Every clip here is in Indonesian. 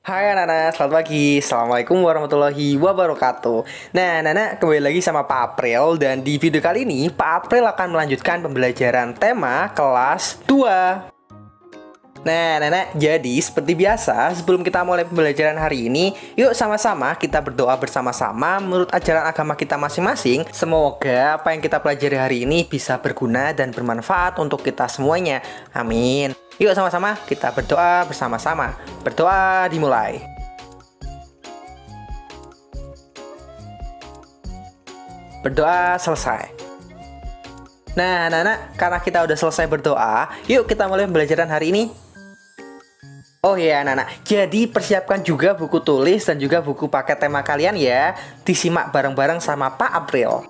Hai anak-anak, selamat pagi. Assalamualaikum warahmatullahi wabarakatuh. Nah, anak-anak, kembali lagi sama Pak April. Dan di video kali ini, Pak April akan melanjutkan pembelajaran tema kelas 2. Nah, anak-anak, jadi seperti biasa, sebelum kita mulai pembelajaran hari ini, yuk sama-sama kita berdoa bersama-sama menurut ajaran agama kita masing-masing. Semoga apa yang kita pelajari hari ini bisa berguna dan bermanfaat untuk kita semuanya. Amin. Yuk sama-sama kita berdoa bersama-sama. Berdoa dimulai. Berdoa selesai. Nah, anak-anak, karena kita udah selesai berdoa, yuk kita mulai pembelajaran hari ini. Oh ya anak-anak, jadi persiapkan juga buku tulis dan juga buku paket tema kalian ya. Disimak bareng-bareng sama Pak April.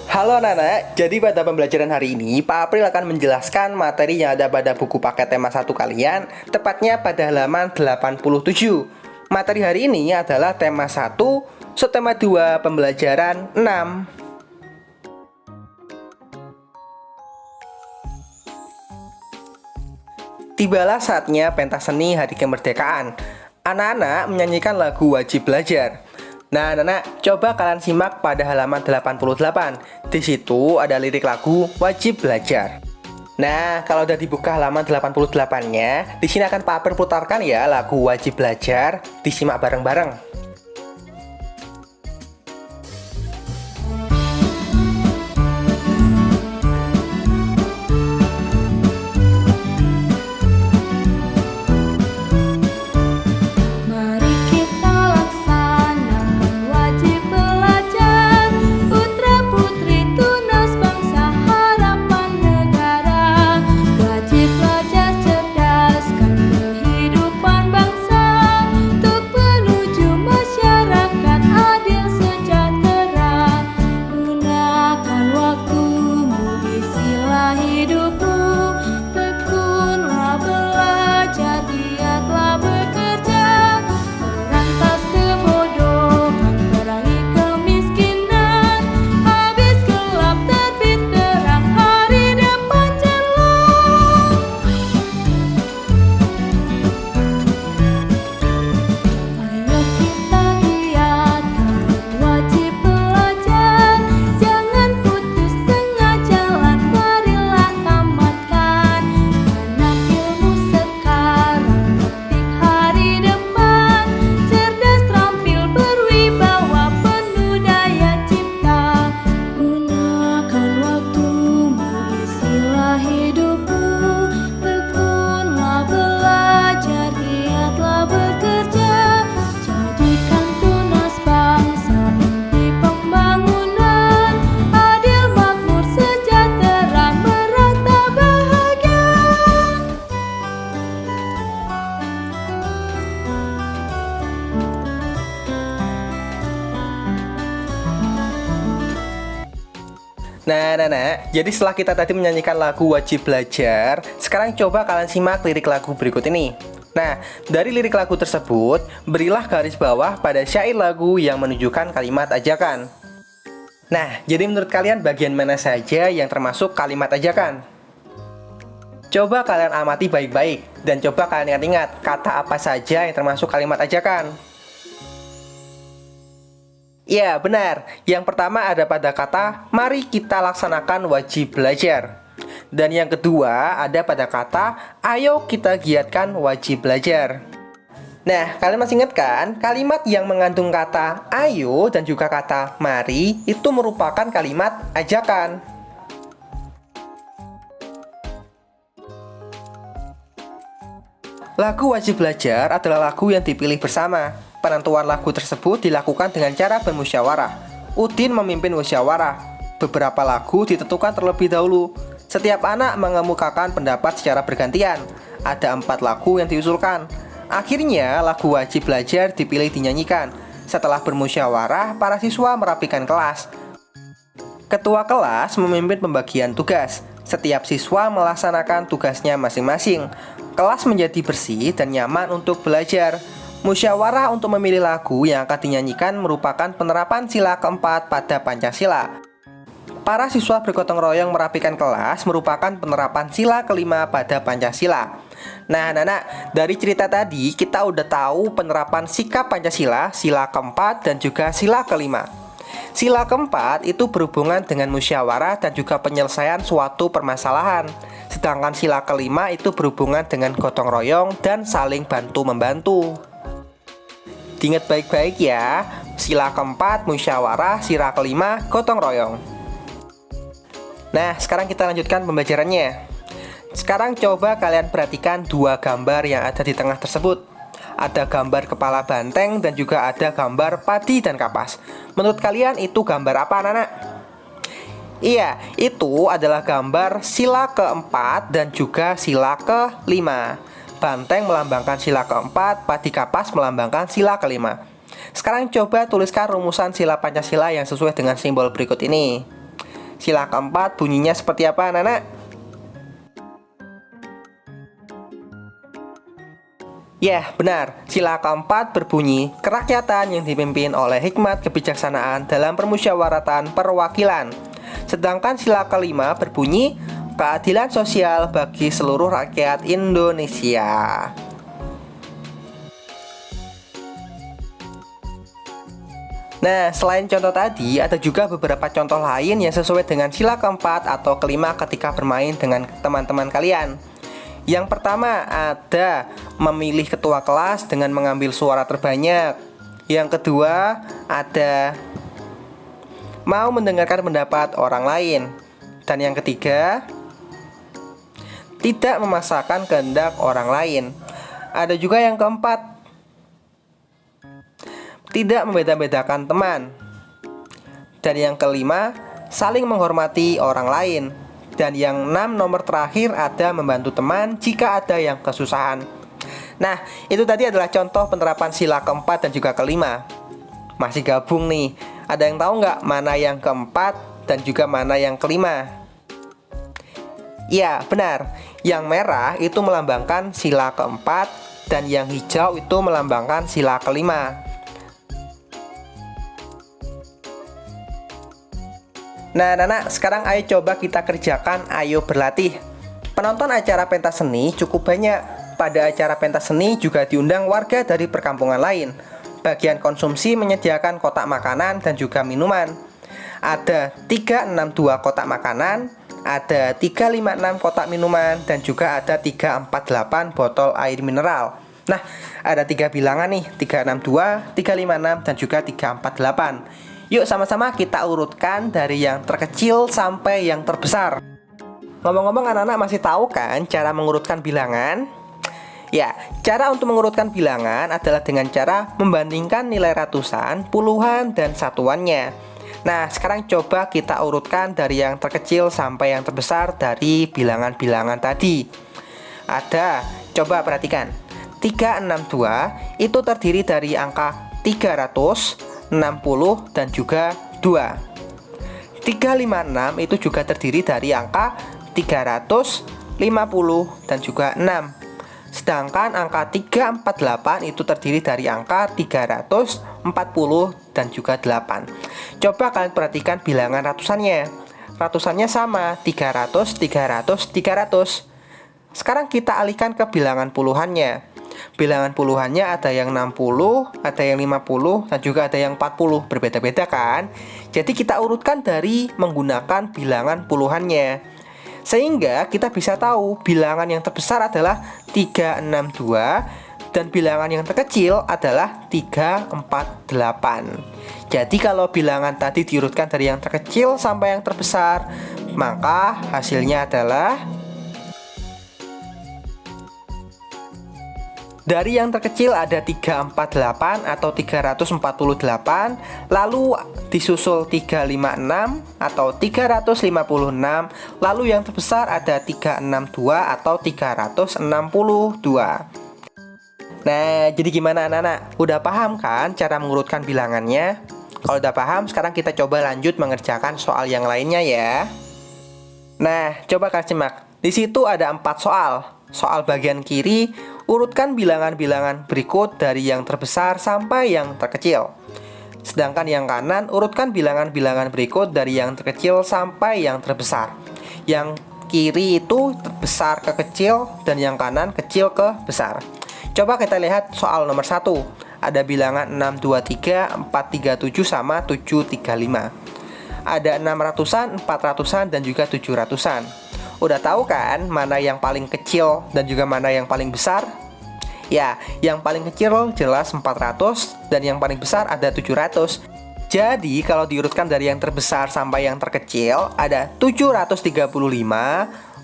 Halo anak-anak, jadi pada pembelajaran hari ini Pak April akan menjelaskan materi yang ada pada buku paket tema 1 kalian, tepatnya pada halaman 87. Materi hari ini adalah tema 1, subtema 2, pembelajaran 6. Tibalah saatnya pentas seni hari kemerdekaan. Anak-anak menyanyikan lagu wajib belajar. Nah, anak-anak, coba kalian simak pada halaman 88. Di situ ada lirik lagu wajib belajar. Nah, kalau udah dibuka halaman 88-nya, di sini akan Pak April putarkan ya lagu wajib belajar. Disimak bareng-bareng. Nah, jadi setelah kita tadi menyanyikan lagu wajib belajar, sekarang coba kalian simak lirik lagu berikut ini. Nah, dari lirik lagu tersebut, berilah garis bawah pada syair lagu yang menunjukkan kalimat ajakan. Nah, jadi menurut kalian bagian mana saja yang termasuk kalimat ajakan? Coba kalian amati baik-baik, dan coba kalian ingat kata apa saja yang termasuk kalimat ajakan. Ya, benar. Yang pertama ada pada kata mari kita laksanakan wajib belajar. Dan yang kedua ada pada kata ayo kita giatkan wajib belajar. Nah, kalian masih ingat kan? Kalimat yang mengandung kata ayo dan juga kata mari itu merupakan kalimat ajakan. Lagu wajib belajar adalah lagu yang dipilih bersama. Penentuan lagu tersebut dilakukan dengan cara bermusyawarah. Udin memimpin musyawarah. Beberapa lagu ditentukan terlebih dahulu. Setiap anak mengemukakan pendapat secara bergantian. Ada 4 lagu yang diusulkan. Akhirnya, lagu wajib belajar dipilih dinyanyikan. Setelah bermusyawarah, para siswa merapikan kelas. Ketua kelas memimpin pembagian tugas. Setiap siswa melaksanakan tugasnya masing-masing. Kelas menjadi bersih dan nyaman untuk belajar. Musyawarah untuk memilih lagu yang akan dinyanyikan merupakan penerapan sila keempat pada Pancasila. Para siswa bergotong royong merapikan kelas merupakan penerapan sila kelima pada Pancasila. Nah, anak-anak, dari cerita tadi kita udah tahu penerapan sikap Pancasila, sila keempat dan juga sila kelima. Sila keempat itu berhubungan dengan musyawarah dan juga penyelesaian suatu permasalahan. Sedangkan sila kelima itu berhubungan dengan gotong royong dan saling bantu-membantu. Diingat baik-baik ya, sila keempat musyawarah, sila kelima gotong royong. Nah, sekarang kita lanjutkan pembelajarannya. Sekarang coba kalian perhatikan dua gambar yang ada di tengah tersebut. Ada gambar kepala banteng dan juga ada gambar padi dan kapas. Menurut kalian itu gambar apa, anak-anak? Iya, itu adalah gambar sila keempat dan juga sila kelima. Banteng melambangkan sila keempat, padi kapas melambangkan sila kelima. Sekarang coba tuliskan rumusan sila Pancasila yang sesuai dengan simbol berikut ini. Sila keempat bunyinya seperti apa, anak-anak? Ya, benar. Sila keempat berbunyi kerakyatan yang dipimpin oleh hikmat kebijaksanaan dalam permusyawaratan perwakilan. Sedangkan sila kelima berbunyi keadilan sosial bagi seluruh rakyat Indonesia. Nah, selain contoh tadi, ada juga beberapa contoh lain yang sesuai dengan sila keempat atau kelima ketika bermain dengan teman-teman kalian. Yang pertama ada memilih ketua kelas dengan mengambil suara terbanyak. Yang kedua ada mau mendengarkan pendapat orang lain. Dan yang ketiga tidak memaksakan kehendak orang lain. Ada juga yang keempat tidak membeda-bedakan teman. Dan yang kelima saling menghormati orang lain. Dan yang 6 nomor terakhir ada membantu teman jika ada yang kesusahan. Nah, itu tadi adalah contoh penerapan sila keempat dan juga kelima. Masih gabung nih. Ada yang tahu nggak mana yang keempat dan juga mana yang kelima? Iya, benar. Yang merah itu melambangkan sila keempat dan yang hijau itu melambangkan sila kelima. Nah, anak-anak, sekarang ayo coba kita kerjakan ayo berlatih. Penonton acara pentas seni cukup banyak. Pada acara pentas seni juga diundang warga dari perkampungan lain. Bagian konsumsi menyediakan kotak makanan dan juga minuman. Ada 362 kotak makanan, ada 356 kotak minuman, dan juga ada 348 botol air mineral. Nah, ada 3 bilangan nih, 362, 356, dan juga 348. Yuk sama-sama kita urutkan dari yang terkecil sampai yang terbesar. Ngomong-ngomong, anak-anak masih tahu kan cara mengurutkan bilangan? Ya, cara untuk mengurutkan bilangan adalah dengan cara membandingkan nilai ratusan, puluhan, dan satuannya. Nah, sekarang coba kita urutkan dari yang terkecil sampai yang terbesar dari bilangan-bilangan tadi. Ada, coba perhatikan. 362 itu terdiri dari angka 300, 60 dan juga 2. 356 itu juga terdiri dari angka 350 dan juga 6. Sedangkan angka 348 itu terdiri dari angka 340 dan juga 8. Coba kalian perhatikan bilangan ratusannya. Ratusannya sama, 300, 300, 300. Sekarang kita alihkan ke bilangan puluhannya. Bilangan puluhannya ada yang 60, ada yang 50, dan juga ada yang 40. Berbeda-beda kan? Jadi kita urutkan dari menggunakan bilangan puluhannya. Sehingga kita bisa tahu bilangan yang terbesar adalah 362 dan bilangan yang terkecil adalah 348. Jadi kalau bilangan tadi diurutkan dari yang terkecil sampai yang terbesar, maka hasilnya adalah dari yang terkecil ada 348 atau 348, lalu disusul 356 atau 356, lalu yang terbesar ada 362 atau 362. Nah, jadi gimana anak-anak? Udah paham kan cara mengurutkan bilangannya? Kalau udah paham, sekarang kita coba lanjut mengerjakan soal yang lainnya ya. Nah, coba kalian simak. Di situ ada 4 soal. Soal bagian kiri, urutkan bilangan-bilangan berikut dari yang terbesar sampai yang terkecil. Sedangkan yang kanan, urutkan bilangan-bilangan berikut dari yang terkecil sampai yang terbesar. Yang kiri itu besar ke kecil dan yang kanan kecil ke besar. Coba kita lihat soal nomor 1. Ada bilangan 623, 437 sama 735. Ada 600-an, 400-an dan juga 700-an. Udah tahu kan mana yang paling kecil dan juga mana yang paling besar? Ya, yang paling kecil jelas 400 dan yang paling besar ada 700. Jadi, kalau diurutkan dari yang terbesar sampai yang terkecil, ada 735,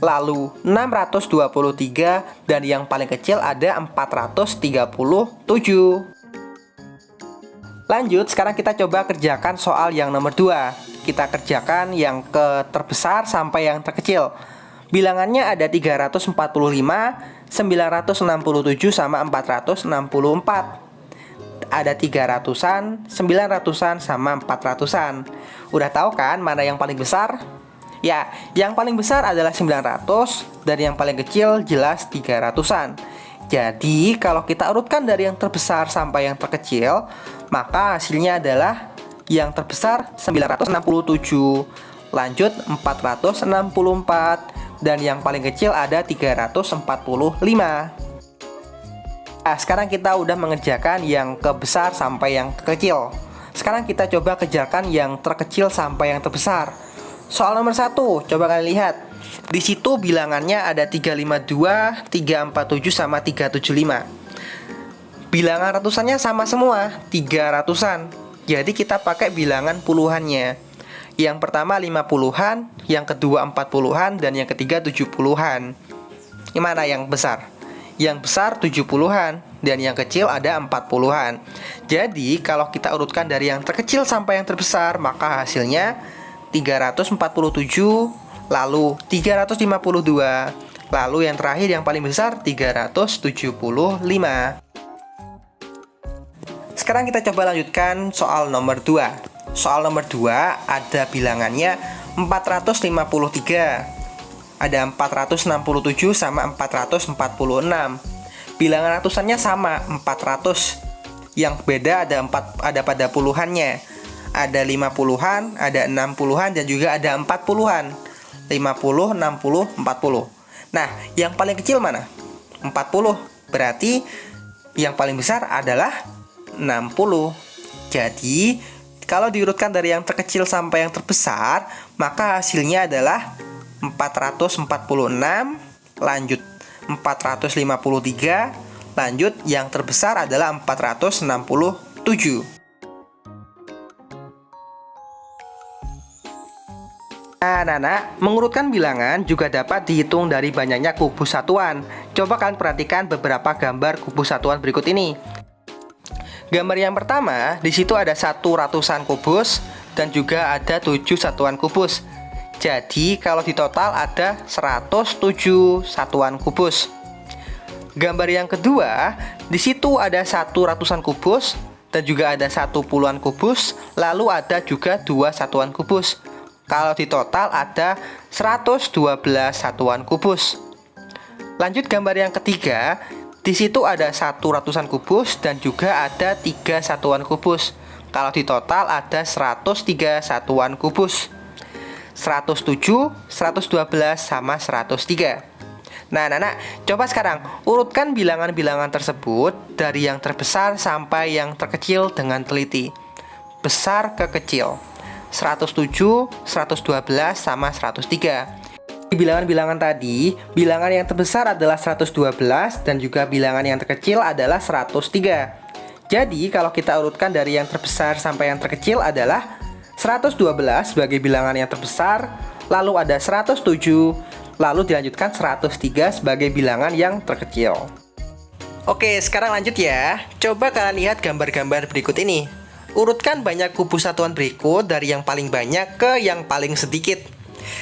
lalu 623, dan yang paling kecil ada 437. Lanjut, sekarang kita coba kerjakan soal yang nomor 2. Kita kerjakan yang ke terbesar sampai yang terkecil. Bilangannya ada 345, 967, sama 464. Ada 300-an, 900-an, sama 400-an. Udah tahu kan mana yang paling besar? Ya, yang paling besar adalah 900 dan yang paling kecil jelas 300-an. Jadi, kalau kita urutkan dari yang terbesar sampai yang terkecil, maka hasilnya adalah yang terbesar 967, lanjut 464, dan yang paling kecil ada 345. Nah, sekarang kita udah mengerjakan yang ke besar sampai yang ke kecil. Sekarang kita coba kerjakan yang terkecil sampai yang terbesar. Soal nomor 1, coba kalian lihat. Di situ bilangannya ada 352, 347, sama 375. Bilangan ratusannya sama semua, 300-an. Jadi kita pakai bilangan puluhannya. Yang pertama 50-an, yang kedua 40-an, dan yang ketiga 70-an. Gimana yang besar? Yang besar 70-an dan yang kecil ada 40-an. Jadi kalau kita urutkan dari yang terkecil sampai yang terbesar, maka hasilnya 347, lalu 352, lalu yang terakhir yang paling besar 375. Sekarang kita coba lanjutkan soal nomor 2. Soal nomor 2 ada bilangannya 453. Ada 467 sama 446. Bilangan ratusannya sama, 400. Yang beda ada pada puluhannya. Ada 50-an, ada 60-an, dan juga ada 40-an. 50, 60, 40. Nah, yang paling kecil mana? 40. Berarti yang paling besar adalah 60. Jadi, kalau diurutkan dari yang terkecil sampai yang terbesar, maka hasilnya adalah 446, lanjut 453, lanjut yang terbesar adalah 467. Nah, mengurutkan bilangan juga dapat dihitung dari banyaknya kubus satuan. Coba kalian perhatikan beberapa gambar kubus satuan berikut ini. Gambar yang pertama, di situ ada 1 ratusan kubus dan juga ada 7 satuan kubus. Jadi kalau di total ada 107 satuan kubus. Gambar yang kedua, di situ ada 1 ratusan kubus dan juga ada 1 puluhan kubus, lalu ada juga 2 satuan kubus. Kalau di total ada 112 satuan kubus. Lanjut gambar yang ketiga, di situ ada 1 ratusan kubus dan juga ada 3 satuan kubus. Kalau di total ada 103 satuan kubus. 107, 112, sama 103. Nah, coba sekarang urutkan bilangan-bilangan tersebut dari yang terbesar sampai yang terkecil dengan teliti. Besar ke kecil. 107, 112, sama 103. Di bilangan-bilangan tadi, bilangan yang terbesar adalah 112 dan juga bilangan yang terkecil adalah 103. Jadi, kalau kita urutkan dari yang terbesar sampai yang terkecil adalah 112 sebagai bilangan yang terbesar, lalu ada 107, lalu dilanjutkan 103 sebagai bilangan yang terkecil. Oke, sekarang lanjut ya. Coba kalian lihat gambar-gambar berikut ini. Urutkan banyak kubus satuan berikut dari yang paling banyak ke yang paling sedikit.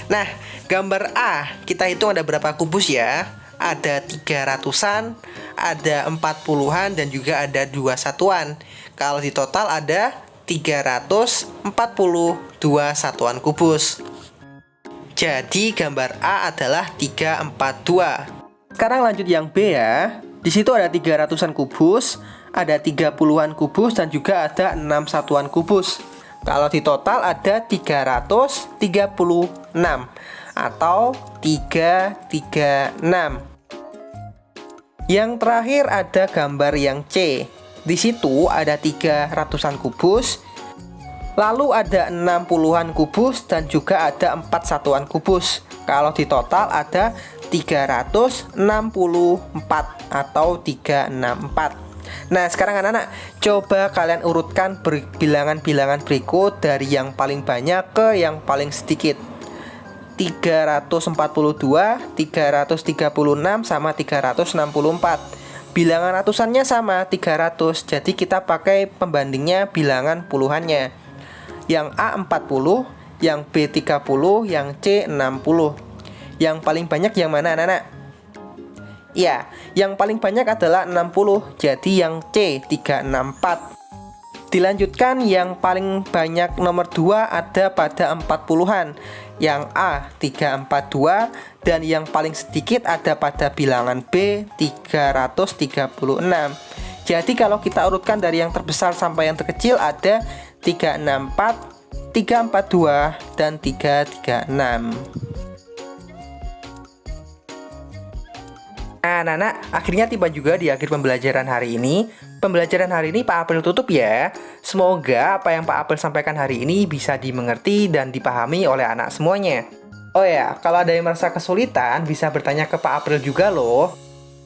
Nah, gambar A, kita hitung ada berapa kubus ya? Ada 300-an, ada 40-an, dan juga ada 2 satuan. Kalau di total ada 342 satuan kubus. Jadi gambar A adalah 342. Sekarang lanjut yang B ya. Di situ ada 300-an kubus, ada 30-an kubus, dan juga ada 6 satuan kubus. Kalau di total ada 336. atau 336. Yang terakhir ada gambar yang C. Di situ ada 300-an kubus, lalu ada 60-an kubus, dan juga ada 4 satuan kubus. Kalau di total ada 364 atau 364. Nah, sekarang anak-anak, coba kalian urutkan bilangan-bilangan berikut dari yang paling banyak ke yang paling sedikit. 342, 336, sama 364. Bilangan ratusannya sama 300, jadi kita pakai pembandingnya bilangan puluhannya. Yang A 40, yang B 30, yang C 60. Yang paling banyak yang mana anak-anak? Ya, yang paling banyak adalah 60, jadi yang C 364. Dilanjutkan, yang paling banyak nomor 2 ada pada 40-an, yang A 342, dan yang paling sedikit ada pada bilangan B 336. Jadi kalau kita urutkan dari yang terbesar sampai yang terkecil ada 364, 342, dan 336. Nah, anak-anak, akhirnya tiba juga di akhir pembelajaran hari ini. Pembelajaran hari ini Pak April tutup ya. Semoga apa yang Pak April sampaikan hari ini bisa dimengerti dan dipahami oleh anak semuanya. Oh ya, kalau ada yang merasa kesulitan bisa bertanya ke Pak April juga loh.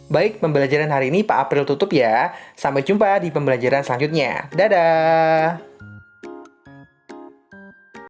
Baik, pembelajaran hari ini Pak April tutup ya. Sampai jumpa di pembelajaran selanjutnya. Dadah!